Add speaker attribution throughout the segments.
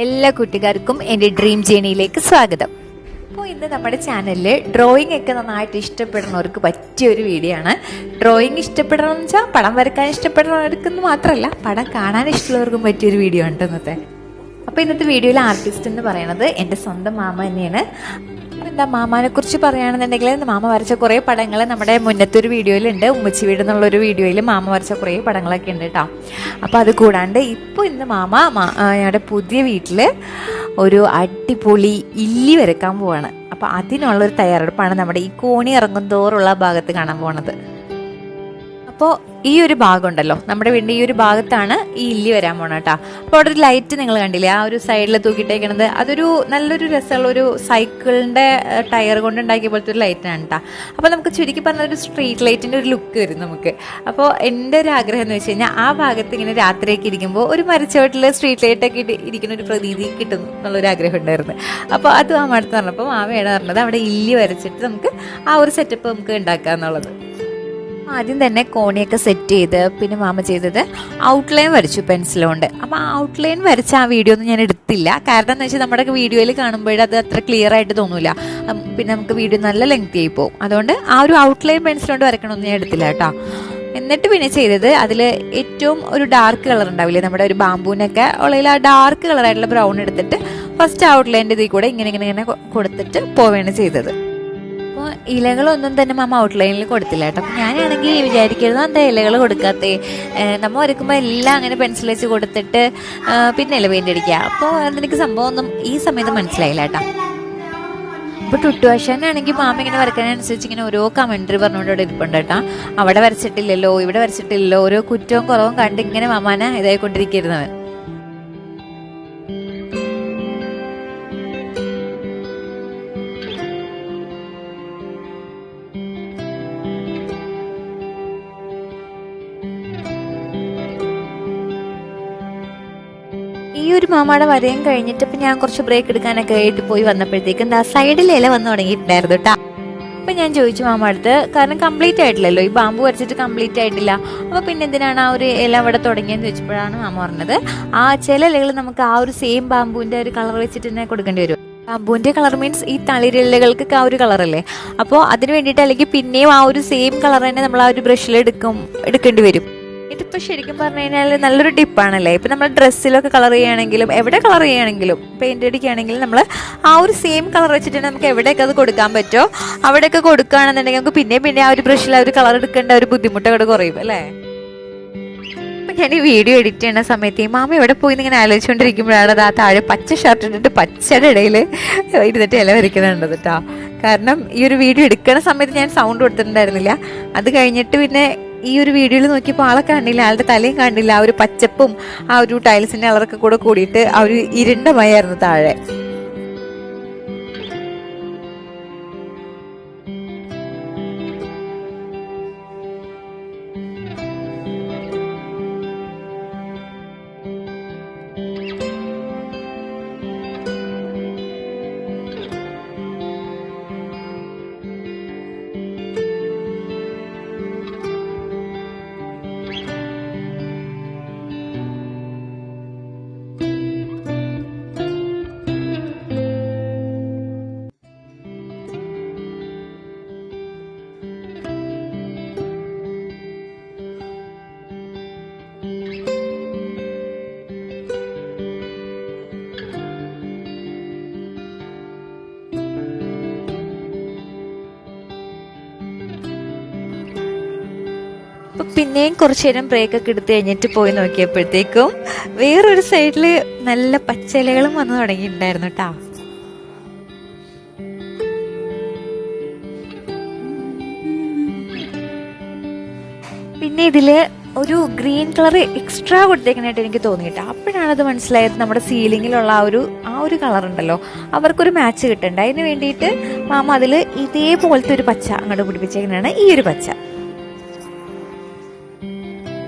Speaker 1: എല്ലാ കുട്ടികാർക്കും എൻ്റെ ഡ്രീം ജേണിയിലേക്ക് സ്വാഗതം. അപ്പോൾ ഇന്ന് നമ്മുടെ ചാനലിൽ ഡ്രോയിങ് ഒക്കെ നന്നായിട്ട് ഇഷ്ടപ്പെടുന്നവർക്ക് പറ്റിയൊരു വീഡിയോ ആണ്. ഡ്രോയിങ് ഇഷ്ടപ്പെടണമെന്ന് വെച്ചാൽ പടം വരയ്ക്കാൻ ഇഷ്ടപ്പെടുന്നവർക്കെന്ന് മാത്രമല്ല, പടം കാണാൻ ഇഷ്ടമുള്ളവർക്കും പറ്റിയൊരു വീഡിയോ ആണ് ഇന്നത്തെ. അപ്പോൾ ഇന്നത്തെ വീഡിയോയിലെ ആർട്ടിസ്റ്റ് എന്ന് പറയുന്നത് എൻ്റെ സ്വന്തം മാമ തന്നെയാണ്. എന്താ മാമാനെ കുറിച്ച് പറയുകയാണെന്നുണ്ടെങ്കിൽ, മാമ വരച്ച കുറേ പടങ്ങൾ നമ്മുടെ മുന്നത്തെ ഒരു വീഡിയോയിലുണ്ട്. ഉമ്മച്ചി വീട് എന്നുള്ളൊരു വീഡിയോയിൽ മാമ വരച്ച കുറേ പടങ്ങളൊക്കെ ഉണ്ട് കേട്ടോ. അപ്പോൾ അത് കൂടാണ്ട് ഇപ്പോൾ ഇന്ന് മാമ ഞങ്ങളുടെ പുതിയ വീട്ടിൽ ഒരു അടിപൊളി ഇല്ലി വരയ്ക്കാൻ പോവാണ്. അപ്പോൾ അതിനുള്ളൊരു തയ്യാറെടുപ്പാണ് നമ്മുടെ ഈ കോണി ഇറങ്ങും തോറുള്ള ഭാഗത്ത് കാണാൻ പോണത്. അപ്പോൾ ഈ ഒരു ഭാഗം ഉണ്ടല്ലോ, നമ്മുടെ വീടിൻ്റെ ഈ ഒരു ഭാഗത്താണ് ഈ ഇല്ലി വരാൻ പോണത് കേട്ടോ. അപ്പോൾ അവിടെ ഒരു ലൈറ്റ് നിങ്ങൾ കണ്ടില്ലേ, ആ ഒരു സൈഡിൽ തൂക്കിയിട്ടേക്കണത്, അതൊരു നല്ലൊരു രസമുള്ള ഒരു സൈക്കിളിൻ്റെ ടയർ കൊണ്ട് ഉണ്ടാക്കിയ പോലത്തെ ഒരു ലൈറ്റാണ് കേട്ടോ. അപ്പോൾ നമുക്ക് ചുരുക്കി പറഞ്ഞ ഒരു സ്ട്രീറ്റ് ലൈറ്റിൻ്റെ ഒരു ലുക്ക് വരും നമുക്ക്. അപ്പോൾ എൻ്റെ ഒരു ആഗ്രഹം എന്ന് വെച്ച് കഴിഞ്ഞാൽ, ആ ഭാഗത്ത് ഇങ്ങനെ രാത്രിയൊക്കെ ഇരിക്കുമ്പോൾ ഒരു മരച്ചുവട്ടിൽ സ്ട്രീറ്റ് ലൈറ്റൊക്കെ ഇരിക്കുന്ന ഒരു പ്രതീതി കിട്ടും എന്നുള്ളൊരു ആഗ്രഹം ഉണ്ടായിരുന്നു. അപ്പോൾ അത് മാമടുത്ത് പറഞ്ഞപ്പോൾ മാമയാണ് പറഞ്ഞത് അവിടെ ഇല്ലി വരച്ചിട്ട് നമുക്ക് ആ ഒരു സെറ്റപ്പ് നമുക്ക് ഉണ്ടാക്കുക എന്നുള്ളത്. ആദ്യം തന്നെ കോണിയൊക്കെ സെറ്റ് ചെയ്ത് പിന്നെ മാമ ചെയ്തത് ഔട്ട്ലൈൻ വരച്ചു പെൻസിലുകൊണ്ട്. അപ്പോൾ ആ ഔട്ട്ലൈൻ വരച്ച ആ വീഡിയോ ഒന്നും ഞാൻ എടുത്തില്ല. കാരണം എന്ന് വെച്ചാൽ നമ്മുടെ വീഡിയോയിൽ കാണുമ്പോഴത് അത് അത്ര ക്ലിയർ ആയിട്ട് തോന്നില്ല, പിന്നെ നമുക്ക് വീഡിയോ നല്ല ലെങ്തി ആയി പോകും. അതുകൊണ്ട് ആ ഒരു ഔട്ട്ലൈൻ പെൻസിലുകൊണ്ട് വരക്കണമെന്ന് ഞാൻ എടുത്തില്ല കേട്ടോ. എന്നിട്ട് പിന്നെ ചെയ്തത് അതിൽ ഏറ്റവും ഒരു ഡാർക്ക് കളർ ഉണ്ടാവില്ലേ, നമ്മുടെ ഒരു ബാമ്പൂനൊക്കെ ഉള്ളതിൽ ആ ഡാർക്ക് കളറായിട്ടുള്ള ബ്രൗൺ എടുത്തിട്ട് ഫസ്റ്റ് ഔട്ട്ലൈൻ്റെ ഇതിൽ കൂടെ ഇങ്ങനെ ഇങ്ങനെ ഇങ്ങനെ കൊടുത്തിട്ട് പോവുകയാണ് ചെയ്തത്. അപ്പോൾ ഇലകളൊന്നും തന്നെ മാമ ഔട്ട്ലൈനിൽ കൊടുത്തില്ല കേട്ടോ. അപ്പം ഞാനാണെങ്കിൽ വിചാരിക്കരുത് എന്താ ഇലകൾ കൊടുക്കാത്തേ, നമ്മൾ വരയ്ക്കുമ്പോൾ എല്ലാം അങ്ങനെ പെൻസിൽ വെച്ച് കൊടുത്തിട്ട് പിന്നെയല്ലേ പെയിൻ്റ് അടിക്കുക. അപ്പോൾ അതെനിക്ക് സംഭവം ഒന്നും ഈ സമയത്ത് മനസ്സിലായില്ല കേട്ടോ. അപ്പോൾ ടുട്ടുവാശാനാണെങ്കിൽ മാമ ഇങ്ങനെ വരയ്ക്കാനനുസരിച്ച് ഇങ്ങനെ ഓരോ കമൻട്രി പറഞ്ഞുകൊണ്ട് ഇവിടെ ഇരിപ്പുണ്ട് കേട്ടോ. അവിടെ വരച്ചിട്ടില്ലല്ലോ, ഇവിടെ വരച്ചിട്ടില്ലല്ലോ, ഓരോ കുറ്റവും കുറവും കണ്ട് ഇങ്ങനെ മാമാനെ ഇതായിക്കൊണ്ടിരിക്കുന്നവൻ. ഈ ഒരു മാമയുടെ വരയും കഴിഞ്ഞിട്ട് ഇപ്പം ഞാൻ കുറച്ച് ബ്രേക്ക് എടുക്കാനൊക്കെ ആയിട്ട് പോയി വന്നപ്പോഴത്തേക്കും എന്താ സൈഡിൽ ഇല വന്ന് തുടങ്ങിയിട്ടുണ്ടായിരുന്നു കേട്ടോ. അപ്പം ഞാൻ ചോദിച്ചു മാമ അടുത്ത്, കാരണം കംപ്ലീറ്റ് ആയിട്ടില്ലല്ലോ, ഈ ബാമ്പു വരച്ചിട്ട് കംപ്ലീറ്റ് ആയിട്ടില്ല, അപ്പോൾ പിന്നെ എന്തിനാണ് ആ ഒരു ഇല അവിടെ തുടങ്ങിയെന്ന് ചോദിച്ചപ്പോഴാണ് മാമ പറഞ്ഞത്, ആ ചില ഇലകൾ നമുക്ക് ആ ഒരു സെയിം ബാമ്പുവിൻ്റെ ഒരു കളർ വെച്ചിട്ട് തന്നെ കൊടുക്കേണ്ടി വരും. ബാമ്പുവിൻ്റെ കളർ മീൻസ് ഈ തളിരിലകൾക്ക് ആ ഒരു കളറല്ലേ, അപ്പോൾ അതിന് വേണ്ടിയിട്ട് അല്ലെങ്കിൽ പിന്നെയും ആ ഒരു സെയിം കളർ തന്നെ നമ്മൾ ആ ഒരു ബ്രഷിൽ എടുക്കേണ്ടി വരും. ഇതിപ്പോൾ ശരിക്കും പറഞ്ഞു കഴിഞ്ഞാൽ നല്ലൊരു ടിപ്പാണല്ലേ. ഇപ്പം നമ്മൾ ഡ്രസ്സിലൊക്കെ കളർ ചെയ്യുകയാണെങ്കിലും എവിടെ കളർ ചെയ്യുകയാണെങ്കിലും പെയിൻ്റ് അടിക്കുകയാണെങ്കിലും നമ്മൾ ആ ഒരു സെയിം കളർ വെച്ചിട്ട് നമുക്ക് എവിടെയൊക്കെ അത് കൊടുക്കാൻ പറ്റുമോ അവിടെയൊക്കെ കൊടുക്കുകയാണെന്നുണ്ടെങ്കിൽ നമുക്ക് പിന്നെ ആ ഒരു ബ്രഷിൽ ആ ഒരു കളർ എടുക്കേണ്ട ഒരു ബുദ്ധിമുട്ടൊക്കെ കുറയും അല്ലേ. അപ്പം ഞാൻ ഈ വീഡിയോ എഡിറ്റ് ചെയ്യുന്ന സമയത്ത് ഈ മാമ എവിടെ പോയി ഇങ്ങനെ ആലോചിച്ചുകൊണ്ടിരിക്കുമ്പോഴാണ് അത് ആ താഴെ പച്ച ഷർട്ട് ഇട്ടിട്ട് പച്ചയുടെ ഇടയിൽ ഇരുന്നിട്ട് ഇല വരയ്ക്കുന്നുണ്ടത് കേട്ടോ. കാരണം ഈ ഒരു വീഡിയോ എടുക്കുന്ന സമയത്ത് ഞാൻ സൗണ്ട് കൊടുത്തിട്ടുണ്ടായിരുന്നില്ല. അത് കഴിഞ്ഞിട്ട് പിന്നെ ഈ ഒരു വീഡിയോയിൽ നോക്കിയപ്പോൾ ആളെ കണ്ടില്ല, ആളുടെ തലയും കണ്ടില്ല. ആ ഒരു പച്ചപ്പും ആ ഒരു ടൈൽസിന്റെ കളറൊക്കെ കൂടെ കൂടിയിട്ട് ആ ഒരു ഇരുണ്ട മയായിരുന്നു താഴെ. അപ്പം പിന്നെയും കുറച്ചു നേരം ബ്രേക്കൊക്കെ എടുത്ത് കഴിഞ്ഞിട്ട് പോയി നോക്കിയപ്പോഴത്തേക്കും വേറൊരു സൈഡിൽ നല്ല പച്ചിലകളും വന്നു തുടങ്ങിയിട്ടുണ്ടായിരുന്നു കേട്ടോ. പിന്നെ ഇതില് ഒരു ഗ്രീൻ കളർ എക്സ്ട്രാ കൊടുത്തേക്കാനായിട്ട് എനിക്ക് തോന്നിയിട്ട് അപ്പോഴാണ് അത് മനസ്സിലായത്, നമ്മുടെ സീലിങ്ങിലുള്ള ആ ഒരു കളർ ഉണ്ടല്ലോ അവർക്കൊരു മാച്ച് കിട്ടണ്ട. അതിന് വേണ്ടിയിട്ട് മാമ അതിൽ ഇതേപോലത്തെ ഒരു പച്ച അങ്ങോട്ട് പിടിപ്പിച്ചേക്കുന്നതാണ് ഈ ഒരു പച്ച.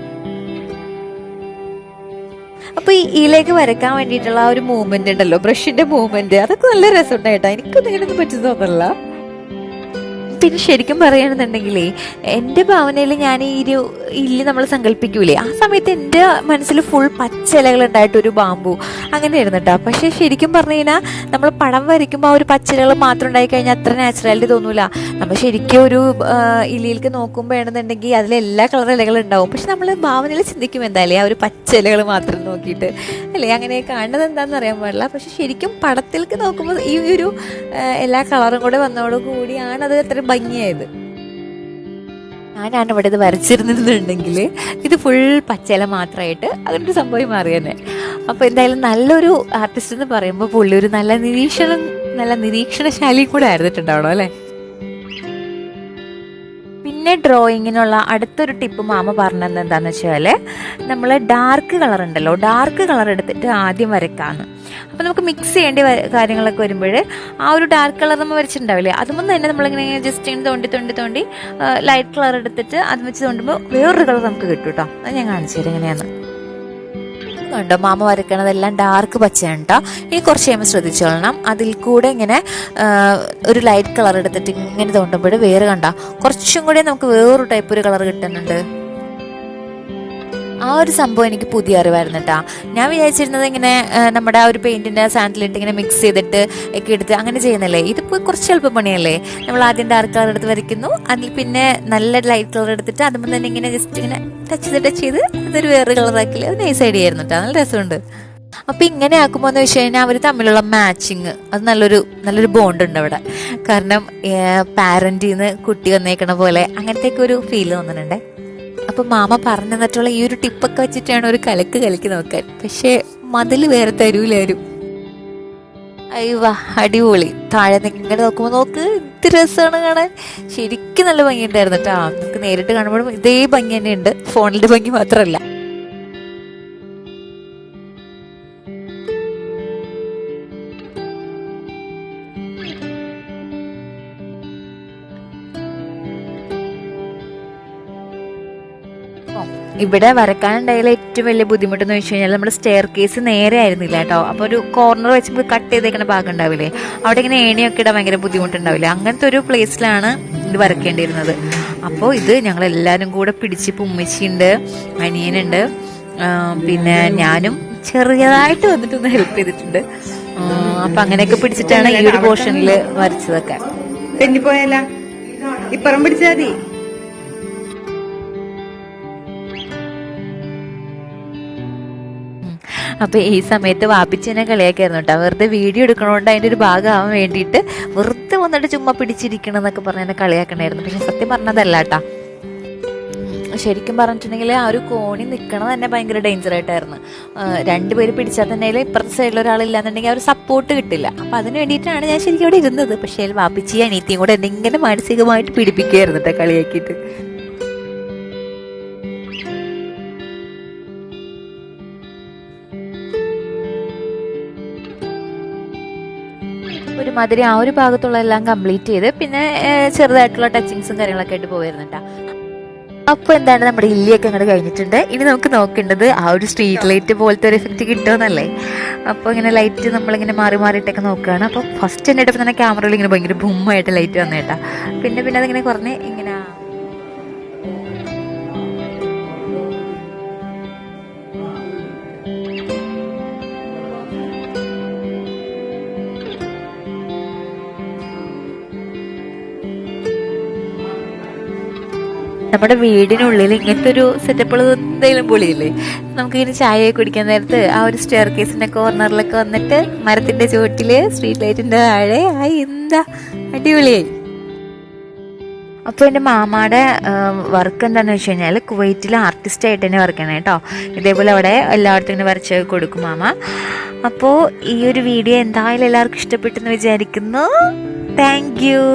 Speaker 1: അപ്പോൾ ഈ ഇലയ്ക്ക് വരയ്ക്കാൻ വേണ്ടിയിട്ടുള്ള ആ ഒരു മൂവ്മെന്റ് ഉണ്ടല്ലോ, ബ്രഷിന്റെ മൂവ്മെന്റ്, അതൊക്കെ നല്ല രസമുണ്ടായിട്ടാ. എനിക്കൊന്നും ഇങ്ങനെയൊന്നും പറ്റി തോന്നല്ല. പിന്നെ ശരിക്കും പറയുകയാണെന്നുണ്ടെങ്കിലേ എൻ്റെ ഭാവനയിൽ ഞാൻ ഈ ഒരു ഇല്ല് നമ്മൾ സങ്കല്പിക്കൂലേ, ആ സമയത്ത് എൻ്റെ മനസ്സിൽ ഫുൾ പച്ചിലകൾ ഉണ്ടായിട്ടൊരു ബാമ്പു അങ്ങനെയായിരുന്നു കേട്ടോ. പക്ഷേ ശരിക്കും പറഞ്ഞു കഴിഞ്ഞാൽ നമ്മൾ പടം വരയ്ക്കുമ്പോൾ ആ ഒരു പച്ചിലകൾ മാത്രം ഉണ്ടായി കഴിഞ്ഞാൽ അത്ര നാച്ചുറാലിറ്റി തോന്നൂല. നമ്മൾ ശരിക്കും ഒരു ഇലയിലേക്ക് നോക്കുമ്പോൾ ആണെന്നുണ്ടെങ്കിൽ അതിലെല്ലാ കളർ ഇലകളും ഉണ്ടാവും. പക്ഷെ നമ്മൾ ഭാവനയിൽ ചിന്തിക്കും എന്തായാലും ആ ഒരു പച്ചിലകൾ മാത്രം നോക്കിയിട്ട് അല്ലേ, അങ്ങനെ കാണുന്നത് എന്താണെന്ന് അറിയാൻ പാടില്ല. പക്ഷെ ശരിക്കും പടത്തിലേക്ക് നോക്കുമ്പോൾ ഈ ഒരു എല്ലാ കളറും കൂടെ വന്നതോടുകൂടിയാണ് അത് അത്ര ഭംഗിയായത്. ഞാനാണ് ഇവിടെ ഇത് വരച്ചിരുന്നിട്ടുണ്ടെങ്കിൽ ഇത് ഫുൾ പച്ചയില മാത്രമായിട്ട് അങ്ങനൊരു സംഭവം മാറിയെന്നെ. അപ്പോൾ എന്തായാലും നല്ലൊരു ആർട്ടിസ്റ്റ് എന്ന് പറയുമ്പോൾ പുള്ളി ഒരു നല്ല നിരീക്ഷണശാലിയും കൂടെ ആയിരുന്നിട്ടുണ്ടാവണം അല്ലേ. പിന്നെ ഡ്രോയിങ്ങിനുള്ള അടുത്തൊരു ടിപ്പ് മാമ പറഞ്ഞത് എന്താണെന്ന് വെച്ചാൽ, നമ്മൾ ഡാർക്ക് കളർ ഉണ്ടല്ലോ, ഡാർക്ക് കളർ എടുത്തിട്ട് ആദ്യം വരയ്ക്കാമെന്ന്. അപ്പോൾ നമുക്ക് മിക്സ് ചെയ്യേണ്ട കാര്യങ്ങളൊക്കെ വരുമ്പോൾ ആ ഒരു ഡാർക്ക് കളർ നമ്മൾ വരച്ചിട്ടുണ്ടാവില്ലേ, അതുമ്പോൾ തന്നെ നമ്മളിങ്ങനെ ജസ്റ്റ് ഇങ്ങനെ തോണ്ടി ലൈറ്റ് കളർ എടുത്തിട്ട് അത് വെച്ച് തോണ്ടുമ്പോൾ വേറൊരു കളർ നമുക്ക് കിട്ടും കേട്ടോ. അത് ഞാൻ കാണിച്ചു തരാം എങ്ങനെയാണ്. ണ്ടോ മാമ വരയ്ക്കണതെല്ലാം ഡാർക്ക് പച്ചയാണ് കേട്ടോ. ഇനി കുറച്ച് കഴിയുമ്പോൾ ശ്രദ്ധിച്ചോളണം, അതിൽ കൂടെ ഇങ്ങനെ ഒരു ലൈറ്റ് കളർ എടുത്തിട്ട് ഇങ്ങനെ തോണ്ടുമ്പോൾ വേറെ കണ്ട കുറച്ചും കൂടെ നമുക്ക് വേറൊരു ടൈപ്പ് ഒരു കളർ കിട്ടുന്നുണ്ട്. ആ ഒരു സംഭവം എനിക്ക് പുതിയ അറിവായിരുന്നു കേട്ടോ. ഞാൻ വിചാരിച്ചിരുന്നത് ഇങ്ങനെ നമ്മുടെ ആ ഒരു പെയിന്റിന്റെ സാൻഡിലിട്ട് ഇങ്ങനെ മിക്സ് ചെയ്തിട്ട് ഒക്കെ എടുത്ത് അങ്ങനെ ചെയ്യുന്നല്ലേ. ഇതിപ്പോൾ കുറച്ച് എളുപ്പ പണിയല്ലേ. നമ്മൾ ആദ്യം ഡാർക്ക് കളർ എടുത്ത് വരയ്ക്കുന്നു, അതിൽ പിന്നെ നല്ല ലൈറ്റ് കളർ എടുത്തിട്ട് അതുമ്പോൾ തന്നെ ഇങ്ങനെ ജസ്റ്റ് ഇങ്ങനെ ടച്ച് ചെയ്ത് അതൊരു വേറെ കളറാക്കില്ല. അത് നൈസ് ഐഡിയ ആയിരുന്നു കേട്ടോ, നല്ല രസമുണ്ട്. അപ്പം ഇങ്ങനെ ആക്കുമ്പോൾ എന്ന് വെച്ച് കഴിഞ്ഞാൽ അവർ തമ്മിലുള്ള മാച്ചിങ് അത് നല്ലൊരു ബോണ്ട് ഉണ്ട് അവിടെ. കാരണം പാരന്റിൽ നിന്ന് കുട്ടി വന്നേക്കണ പോലെ അങ്ങനത്തെയൊക്കെ ഒരു ഫീൽ തോന്നുന്നുണ്ട്. അപ്പം മാമ പറഞ്ഞു തന്നിട്ടുള്ള ഈ ഒരു ടിപ്പൊക്കെ വെച്ചിട്ടാണ് ഒരു കലക്ക് നോക്കാൻ. പക്ഷേ മതിൽ വേറെ തരൂലാരും. അയ്യോ അടിപൊളി. താഴെ ഇങ്ങനെ നോക്കുമ്പോൾ നോക്ക് എന്ത് രസമാണ് കാണാൻ. ശരിക്കും നല്ല ഭംഗിയുണ്ടായിരുന്നു കേട്ടോ. നമുക്ക് നേരിട്ട് കാണുമ്പോഴും ഇതേ ഭംഗി തന്നെയുണ്ട്, ഫോണിന്റെ ഭംഗി മാത്രമല്ല. ഇവിടെ വരക്കാനുണ്ടായാലും ഏറ്റവും വലിയ ബുദ്ധിമുട്ടെന്ന് വെച്ച് കഴിഞ്ഞാൽ നമ്മുടെ സ്റ്റെയർ കേസ് നേരെ ആയിരുന്നില്ല കേട്ടോ. അപ്പോൾ ഒരു കോർണർ വെച്ച് കട്ട് ചെയ്തേക്കുന്ന ഭാഗം ഉണ്ടാവില്ലേ, അവിടെ ഇങ്ങനെ ഏണിയൊക്കെ ഇടാൻ ഭയങ്കര ബുദ്ധിമുട്ടുണ്ടാവില്ലേ, അങ്ങനത്തെ ഒരു പ്ലേസിലാണ് ഇത് വരക്കേണ്ടിയിരുന്നത്. അപ്പോൾ ഇത് ഞങ്ങളെല്ലാവരും കൂടെ പിടിച്ച് ഉമ്മച്ചിയുണ്ട്, അനിയനുണ്ട്, പിന്നെ ഞാനും ചെറിയതായിട്ട് വന്നിട്ടൊന്ന് ഹെൽപ്പ് ചെയ്തിട്ടുണ്ട്. അപ്പം അങ്ങനെയൊക്കെ പിടിച്ചിട്ടാണ് ഈ ഒരു പോർഷനിൽ വരച്ചതൊക്കെ.
Speaker 2: തെന്നിപ്പോയല്ല ഇപ്പുറം പിടിച്ചാൽ മതി.
Speaker 1: അപ്പൊ ഈ സമയത്ത് വാപ്പിച്ചെന്നെ കളിയാക്കായിരുന്നു കേട്ടോ. വെറുതെ വീഡിയോ എടുക്കണോണ്ട് അതിന്റെ ഒരു ഭാഗമാവാൻ വേണ്ടിയിട്ട് വെറുതെ വന്നിട്ട് ചുമ്മാ പിടിച്ചിരിക്കണം എന്നൊക്കെ പറഞ്ഞ് എന്നെ കളിയാക്കണായിരുന്നു. പക്ഷെ സത്യം പറഞ്ഞതല്ല കേട്ടാ. ശരിക്കും പറഞ്ഞിട്ടുണ്ടെങ്കിൽ ആ ഒരു കോണി നിൽക്കണത് തന്നെ ഭയങ്കര ഡേഞ്ചർ ആയിട്ടായിരുന്നു. രണ്ടുപേര് പിടിച്ചാൽ തന്നെ ഇപ്പുറത്തെ സൈഡിൽ ഒരാളില്ലാന്നുണ്ടെങ്കിൽ ആ ഒരു സപ്പോർട്ട് കിട്ടില്ല. അപ്പം അതിന് വേണ്ടിയിട്ടാണ് ഞാൻ ശരിക്കും അവിടെ ഇരുന്നത്. പക്ഷേ വാപ്പിച്ചി അനീത്തിയും കൂടെ എന്തെങ്കിലും മാനസികമായിട്ട് പിടിപ്പിക്കുകയായിരുന്നു കേട്ടോ, കളിയാക്കിയിട്ട്. ഒരുമാതിരി ആ ഒരു ഭാഗത്തുള്ള എല്ലാം കംപ്ലീറ്റ് ചെയ്ത് പിന്നെ ചെറുതായിട്ടുള്ള ടച്ചിങ്സും കാര്യങ്ങളൊക്കെ ആയിട്ട് പോയിരുന്നു കേട്ടോ. അപ്പോൾ എന്താണ് നമ്മുടെ ഇല്ലിയൊക്കെ അങ്ങോട്ട് കഴിഞ്ഞിട്ടുണ്ട്. ഇനി നമുക്ക് നോക്കേണ്ടത് ആ ഒരു സ്ട്രീറ്റ് ലൈറ്റ് പോലത്തെ ഒരു എഫക്റ്റ് കിട്ടുമെന്നല്ലേ. അപ്പോൾ ഇങ്ങനെ ലൈറ്റ് നമ്മളിങ്ങനെ മാറിയിട്ടൊക്കെ നോക്കുകയാണ്. അപ്പോൾ ഫസ്റ്റ് എൻ്റെ അടുത്ത് തന്നെ ക്യാമറയിൽ ഇങ്ങനെ ഭയങ്കര ബുമ്മായിട്ട് ലൈറ്റ് വന്നേട്ടാ. പിന്നെ അതിങ്ങനെ കുറഞ്ഞ് ഇങ്ങനെ നമ്മുടെ വീടിനുള്ളിൽ ഇങ്ങനത്തെ ഒരു സെറ്റപ്പുകൾ എന്തെങ്കിലും പൊളിയില്ലേ. നമുക്കിങ്ങനെ ചായ കുടിക്കാൻ നേരത്ത് ആ ഒരു സ്റ്റെയർ കേസിന്റെ കോർണറിലൊക്കെ വന്നിട്ട് മരത്തിന്റെ ചുവട്ടില് സ്ട്രീറ്റ് ലൈറ്റിന്റെ താഴെ ആയി എന്താ അടിപൊളിയായി. അപ്പോൾ എൻ്റെ മാമാടെ വർക്ക് എന്താണെന്ന് വെച്ച് കഴിഞ്ഞാൽ കുവൈറ്റിൽ ആർട്ടിസ്റ്റായിട്ട് തന്നെ വർക്ക് ചെയ്യണം കേട്ടോ. ഇതേപോലെ അവിടെ എല്ലായിടത്തും ഇങ്ങനെ വരച്ച് കൊടുക്കും മാമ. അപ്പോൾ ഈ ഒരു വീഡിയോ എന്തായാലും എല്ലാവർക്കും ഇഷ്ടപ്പെട്ടെന്ന് വിചാരിക്കുന്നു. Thank you.